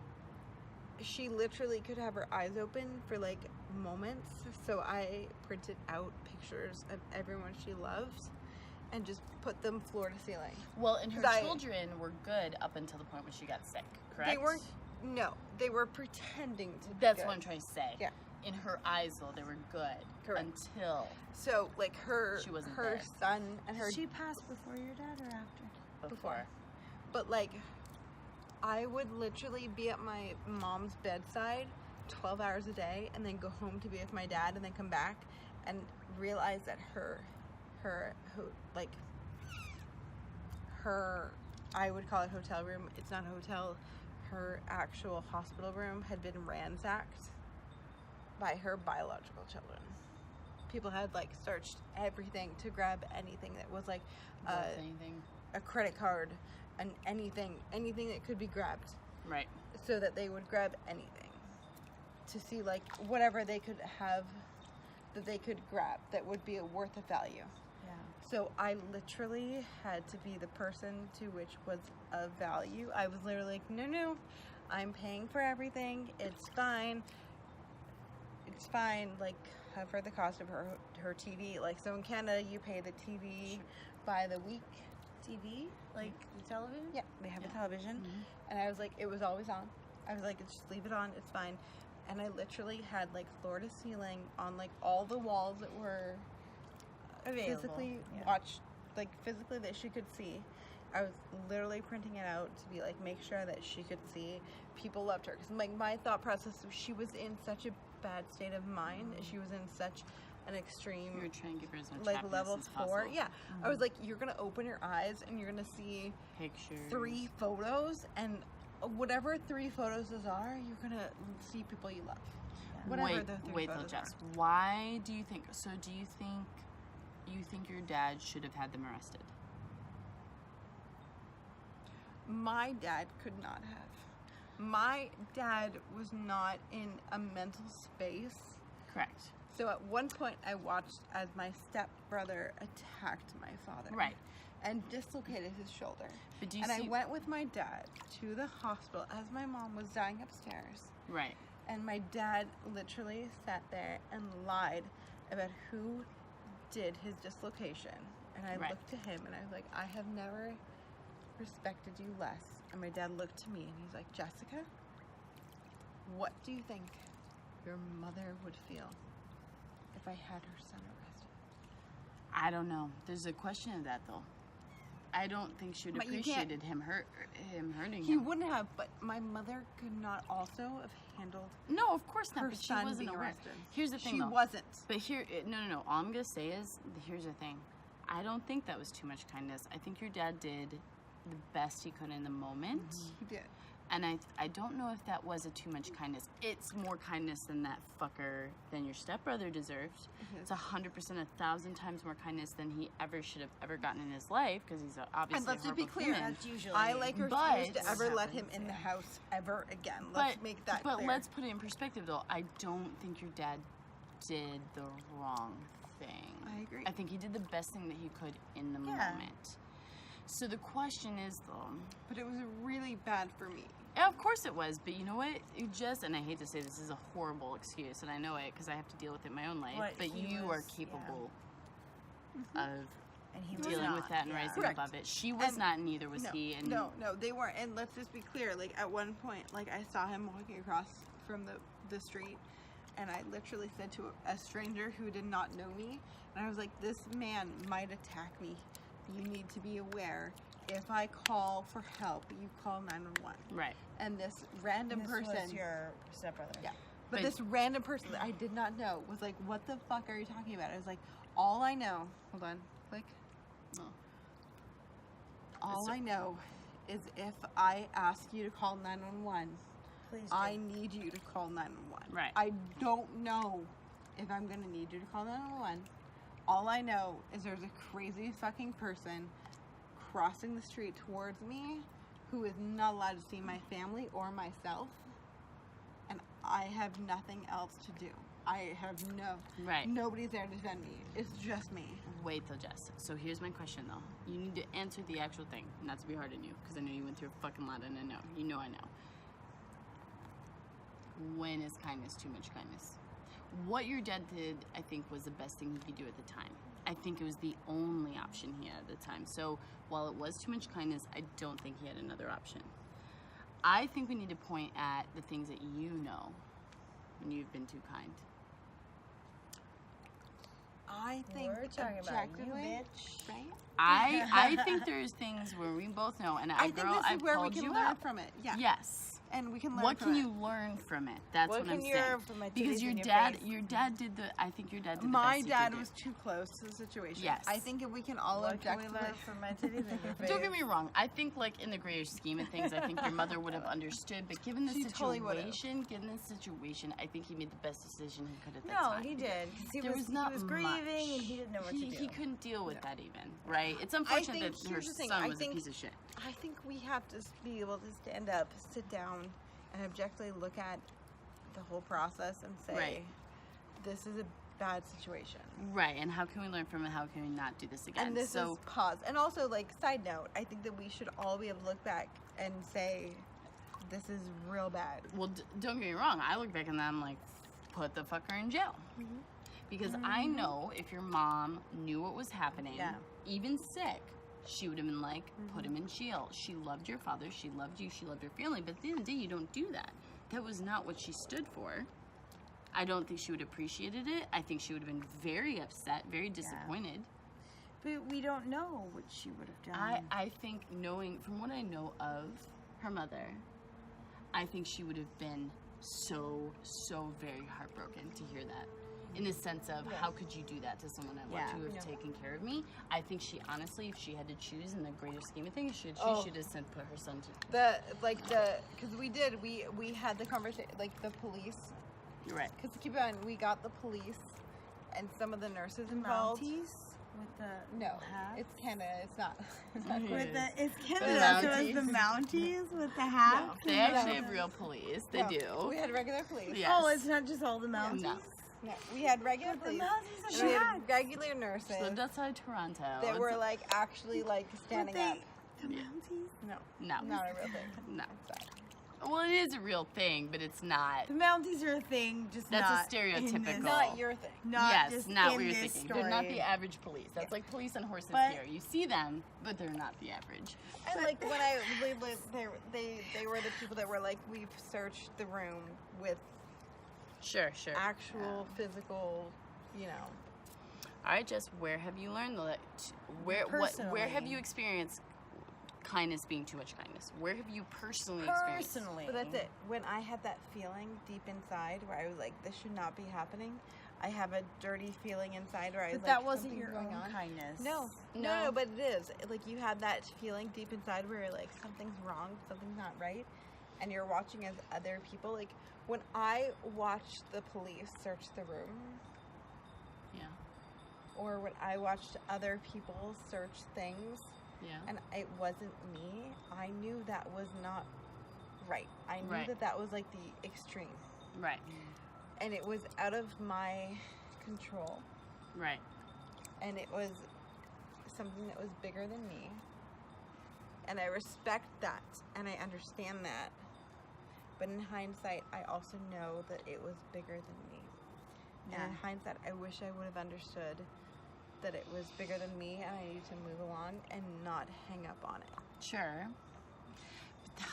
B: she literally could have her eyes open for like moments. So I printed out pictures of everyone she loved and just put them floor to ceiling.
C: Well, and her
B: 'Cause I-
C: children were good up until the point when she got sick, correct?
B: They weren't. No, they were pretending to be
C: That's
B: good.
C: what I'm trying to say.
B: Yeah.
C: In her eyes, though, they were good.
B: Correct.
C: Until
B: So like her
C: She wasn't
B: her
C: there.
B: son and her
A: Did she passed before your dad or after?
C: before.
B: But like, I would literally be at my mom's bedside 12 hours a day and then go home to be with my dad and then come back and realize that her, I would call it hotel room. It's not a hotel. Her actual hospital room had been ransacked by her biological children. People had like searched everything to grab anything that was like
C: Worth anything.
B: a credit card and anything that could be grabbed,
C: Right.
B: so that they would grab anything to see like whatever they could have that they could grab that would be worth of value.
A: Yeah.
B: So I literally had to be the person to which was of value. I was literally like, no, I'm paying for everything. It's fine. Like, cover the cost of her TV. Like, so in Canada, you pay the TV by the week.
A: TV, like the television.
B: Yeah, they have a television.
C: Mhm.
B: And I was like, it was always on. I was like, just leave it on, it's fine. And I literally had like floor to ceiling on like all the walls that were
A: Available,
B: physically
A: yeah.
B: physically that she could see. I was literally printing it out to be like, make sure that she could see. People loved her because like my thought process, she was in such a bad state of mind. She was in such an extreme
C: You were trying to give her as much
B: like
C: happiness
B: level
C: as
B: 4.
C: possible.
B: Yeah, I was like, you're gonna open your eyes and you're gonna see
C: Pictures.
B: 3 photos, and whatever 3 photos those are, you're gonna see people you love. Whatever
C: Wait,
B: the 3
C: wait though,
B: photos
C: Jess.
B: are.
C: Why do you think? So, do you think your dad should have had them arrested?
B: My dad could not have. My dad was not in a mental space.
C: Correct.
B: So at one point, I watched as my stepbrother attacked my father.
C: Right.
B: And dislocated his shoulder.
C: But do you
B: And
C: see?
B: I went with my dad to the hospital as my mom was dying upstairs.
C: Right.
B: And my dad literally sat there and lied about who did his dislocation. And I
C: Right.
B: looked to him and I was like, I have never respected you less. And my dad looked to me and he's like, Jessica, what do you think your mother would feel if I had her son arrested?
C: I don't know. There's a question of that though. I don't think she would have
B: But you can't-
C: appreciated him hurting
B: He
C: him.
B: wouldn't have, but my mother could not also have handled
C: No, of course not.
B: her
C: But she
B: son
C: wasn't
B: being
C: aware.
B: arrested.
C: Here's the thing,
B: She
C: though.
B: wasn't.
C: But here, no. All I'm gonna say is, here's the thing. I don't think that was too much kindness. I think your dad did the best he could in the moment.
B: He did.
C: And I don't know if that was a too much kindness. It's more kindness than that fucker, than your stepbrother deserved. It's 100%, 1,000 times more kindness than he ever should have ever gotten in his life, because he's obviously
B: And let's
C: a
B: just be
C: horrible
B: clear.
C: human.
A: That's usually.
B: I like refuse
C: But-
B: to ever let him
A: happens,
B: in the
A: yeah.
B: house ever again. Let's make that
C: But
B: clear.
C: let's put it in perspective, though. I don't think your dad did the wrong thing.
B: I agree.
C: I think he did the best thing that he could in the
A: Yeah.
C: moment. So the question is, though,
B: But it was really bad for me.
C: yeah, of course it was, but you know what? You just, and I hate to say this is a horrible excuse, and I know it because I have to deal with it in my own life,
A: But
C: but
A: he
C: you
A: was-
C: are capable
B: Mm-hmm.
C: of
A: And he was
C: dealing
A: not,
C: with that and
A: yeah.
C: rising
B: Correct.
C: above it. She was
B: And-
C: not, neither was
B: no,
C: he. And
B: no, they weren't. And let's just be clear. Like at one point, like I saw him walking across from the street, and I literally said to a stranger who did not know me, and I was like, "This man might attack me. You need to be aware. If I call for help, you call 911."
C: Right.
B: And this random
A: This
B: person,
A: was your stepbrother.
B: Yeah. but
C: But-
B: this random person that I did not know was like, "What the fuck are you talking about?" I was like, "All I know." Hold on. Click.
C: Oh.
B: All
C: So-
B: I know is if I ask you to call 911,
A: Please do.
B: I need you to call 911.
C: Right.
B: I don't know if I'm going to need you to call 911. All I know is there's a crazy fucking person crossing the street towards me who is not allowed to see my family or myself. And I have nothing else to do. I have
C: Right.
B: nobody's there to defend me. It's just me.
C: Wait till Jess. So here's my question, though. You need to answer the actual thing, not to be hard on you, because I know you went through a fucking lot, and I know. You know I know. When is kindness too much kindness? What your dad did, I think, was the best thing he could do at the time. I think it was the only option he had at the time. So while it was too much kindness, I don't think he had another option. I think we need to point at the things that you know when you've been too kind.
B: I think
A: We're talking about you,
B: objectively,
A: bitch.
B: right?
C: I think there's things where we both know, and
B: I think this is
C: I've
B: where we
C: called
B: can
C: you
B: learn
C: out.
B: from it. Yeah.
C: Yes.
B: And we can learn
C: What
B: from
C: can
B: it.
C: you learn from it? That's
A: What
C: what I'm
A: can you
C: saying.
A: learn from my
C: Because
A: titties
C: your
A: in your
C: dad,
A: face?
C: your dad did the. I think your dad did the
B: My
C: best he
B: dad
C: could
B: was
C: do.
B: too close to the situation.
C: Yes.
B: I think if we can all
A: What can we
B: objectively.
A: learn from my titties in your face?
C: Don't get me wrong. I think, like in the greater scheme of things, I think your mother would have understood. But given the
B: She totally would've.
C: situation, I think he made the best decision he could at that
A: No,
C: time.
A: he did. 'Cause he
C: There
A: was,
C: was not
A: he was
C: much.
A: grieving and he didn't know what to do.
C: He couldn't deal with
B: No.
C: that even, right? It's unfortunate
B: think-
C: that her
B: here's the thing,
C: son
B: I
C: was
B: think-
C: a piece of shit.
B: I think we have to be able to stand up, sit down, and objectively look at the whole process and say,
C: Right.
B: this is a bad situation.
C: Right, and how can we learn from it? How can we not do this again?
B: And this
C: so,
B: is pause. And also, like, side note, I think that we should all be able to look back and say, this is real bad.
C: well, don't get me wrong. I look back and I'm like, put the fucker in jail. Because I know if your mom knew what was happening,
B: Yeah.
C: even sick, she would have been like, put him in jail. She loved your father. She loved you. She loved your family. But at the end of the day, you don't do that. That was not what she stood for. I don't think she would have appreciated it. I think she would have been very upset, very disappointed.
A: But we don't know what she would have done.
C: I think knowing, from what I know of her mother, I think she would have been so very heartbroken to hear that. In the sense of, how could you do that to someone I want
A: Yeah.
C: to have taken care of me? I think she honestly, if she had to choose in the greater scheme of things, she
B: Oh.
C: should have put her son to.
B: Because we had the conversation, like, the police.
C: You're right.
B: Because keep in mind, we got the police and some of the nurses
A: the
B: involved.
A: Mounties with the
B: No,
A: hats?
B: it's Canada. It's not.
A: With the it's
C: The
A: Canada, so it's the
C: Mounties.
A: Mounties with the hats.
C: They
A: and
C: actually
A: the-
C: have real police. They
B: No,
C: do.
B: We had regular police.
C: Yes.
A: Oh, it's not just all the Mounties.
C: No.
B: No, we had regular
A: The
B: police.
A: Mounties
B: And
A: are
B: we had
A: hats.
B: regular nurses
C: She lived outside Toronto.
B: that
C: It's-
B: were like actually like standing up.
A: The
C: Yeah.
A: Mounties.
B: No,
C: no.
B: not a real thing.
C: No.
B: It's sad.
C: Well, it is a real thing, but it's not.
A: The Mounties are a thing, just
C: That's a
A: not
C: stereotypical.
A: in this-
B: Not your thing.
A: Not
C: yes,
A: just
C: not
A: in
C: what you're
A: this
C: thinking.
A: story.
C: They're not the average police. That's like police on horses
A: But-
C: here. You see them, but they're not the average.
B: And like when they were the people that were like, we've searched the room with
C: Sure.
B: actual physical, you know.
C: All right, Jess, where have you learned that? Where have
A: Personally.
C: you experienced kindness being too much kindness? Where have you personally experienced?
A: Personally.
B: But that's it. When I had that feeling deep inside where I was like, this should not be happening, I have a dirty feeling inside where I was
A: But
B: like,
A: that wasn't
B: something's
A: your
B: going
A: own
B: on.
A: kindness.
B: No, but it is. Like, you had that feeling deep inside where you're like, something's wrong, something's not right. And you're watching as other people, like, when I watched the police search the room,
C: Yeah.
B: or when I watched other people search things,
C: Yeah.
B: and it wasn't me, I knew that was not right. I knew
C: Right.
B: that was like the extreme.
C: Right.
B: And it was out of my control.
C: Right.
B: And it was something that was bigger than me. And I respect that. And I understand that. But in hindsight, I also know that it was bigger than me. And in hindsight, I wish I would have understood that it was bigger than me and I needed to move along and not hang up on it.
C: Sure. But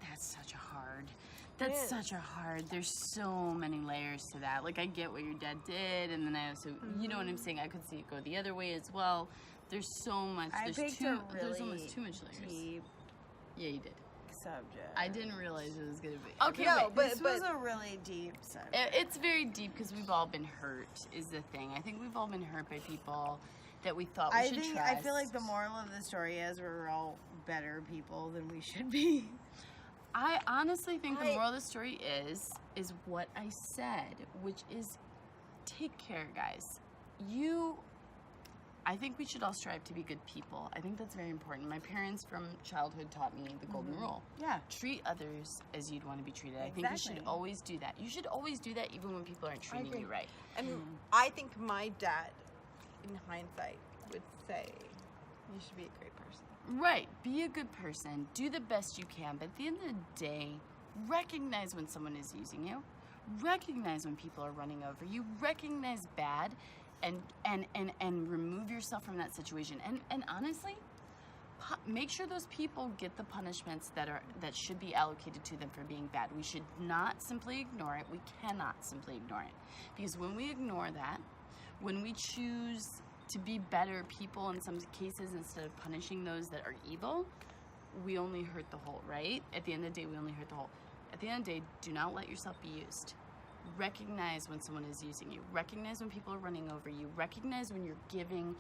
C: that's such a hard.
B: It
C: That's
B: is.
C: such a hard. There's so many layers to that. Like, I get what your dad did, and then I also, you know what I'm saying. I could see it go the other way as well. There's so much.
A: I
C: There's
A: picked a
C: There's
A: really
C: almost too much layers.
A: deep
C: Yeah, you did.
A: subject.
C: I didn't realize it was gonna be.
B: Okay, no, but
A: This was a really deep subject.
C: It's very deep because we've all been hurt. Is the thing. I think we've all been hurt by people that we thought we should trust.
A: I feel like the moral of the story is we're all better people than we should be.
C: I honestly think the moral of the story is what I said, which is take care, guys. I think we should all strive to be good people. I think that's very important. My parents from childhood taught me the golden rule.
A: Yeah.
C: Treat others as you'd want to be treated. I think you should
A: Exactly.
C: always do that. You should always do that even when people aren't treating
B: agree.
C: you right.
B: And I think my dad, in hindsight, would say, you should be a great person.
C: Right. Be a good person. Do the best you can. But at the end of the day, recognize when someone is using you. Recognize when people are running over you. Recognize bad and remove yourself from that situation. And honestly, make sure those people get the punishments that should be allocated to them for being bad. We should not simply ignore it. We cannot simply ignore it. Because when we ignore that, when we choose to be better people in some cases instead of punishing those that are evil, we only hurt the whole, right? At the end of the day, we only hurt the whole. At the end of the day, do not let yourself be used. Recognize when someone is using you. Recognize when people are running over you. Recognize when you're giving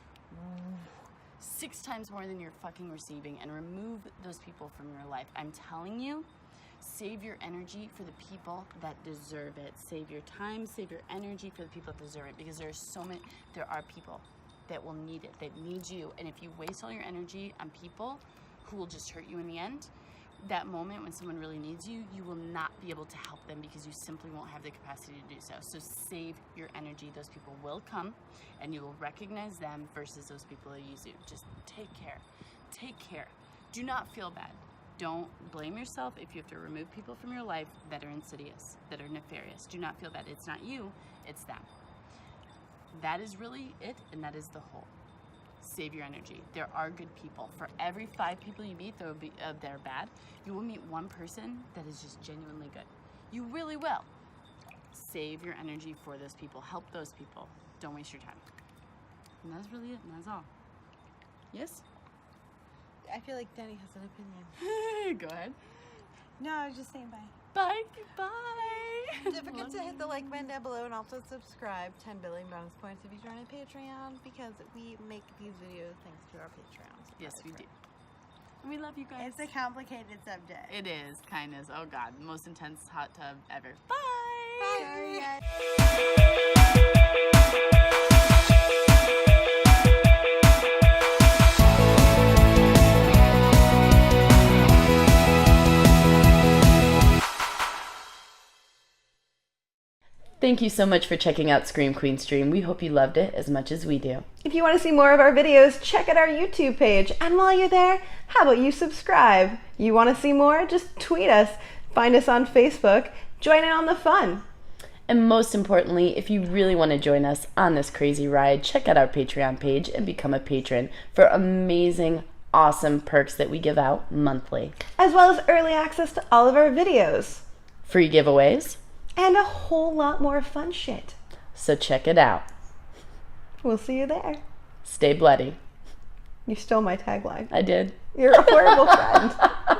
C: 6 times more than you're fucking receiving, and remove those people from your life. I'm telling you, save your energy for the people that deserve it. Save your time, save your energy for the people that deserve it, because there are people that will need it, that need you. And if you waste all your energy on people who will just hurt you in the end, that moment when someone really needs you, you will not be able to help them because you simply won't have the capacity to do so. So save your energy. Those people will come and you will recognize them versus those people that use you. Just take care. Take care. Do not feel bad. Don't blame yourself if you have to remove people from your life that are insidious, that are nefarious. Do not feel bad. It's not you, it's them. That is really it, and that is the whole. Save your energy. There are good people. For every 5 people you meet that are bad, you will meet one person that is just genuinely good. You really will. Save your energy for those people. Help those people. Don't waste your time. And that's really it, and that's all. Yes?
B: I feel like Dani has an opinion.
C: Go ahead.
A: No, I was just saying bye.
C: Bye. Bye.
B: Don't forget to hit the like button down below and also subscribe. 10 billion bonus points if you join a Patreon, because we make these videos thanks to our Patreons.
C: Yes, we do. We love you guys.
A: It's a complicated subject.
C: It is, kindness. Oh God, most intense hot tub ever. Bye.
A: Sorry, guys.
D: Thank you so much for checking out Scream Queen Stream. We hope you loved it as much as we do.
E: If you want to see more of our videos, check out our YouTube page. And while you're there, how about you subscribe? You want to see more? Just tweet us. Find us on Facebook. Join in on the fun.
D: And most importantly, if you really want to join us on this crazy ride, check out our Patreon page and become a patron for amazing, awesome perks that we give out monthly.
E: As well as early access to all of our videos.
D: Free giveaways.
E: And a whole lot more fun shit.
D: So check it out.
E: We'll see you there.
D: Stay bloody.
E: You stole my tagline.
D: I did.
E: You're a horrible friend.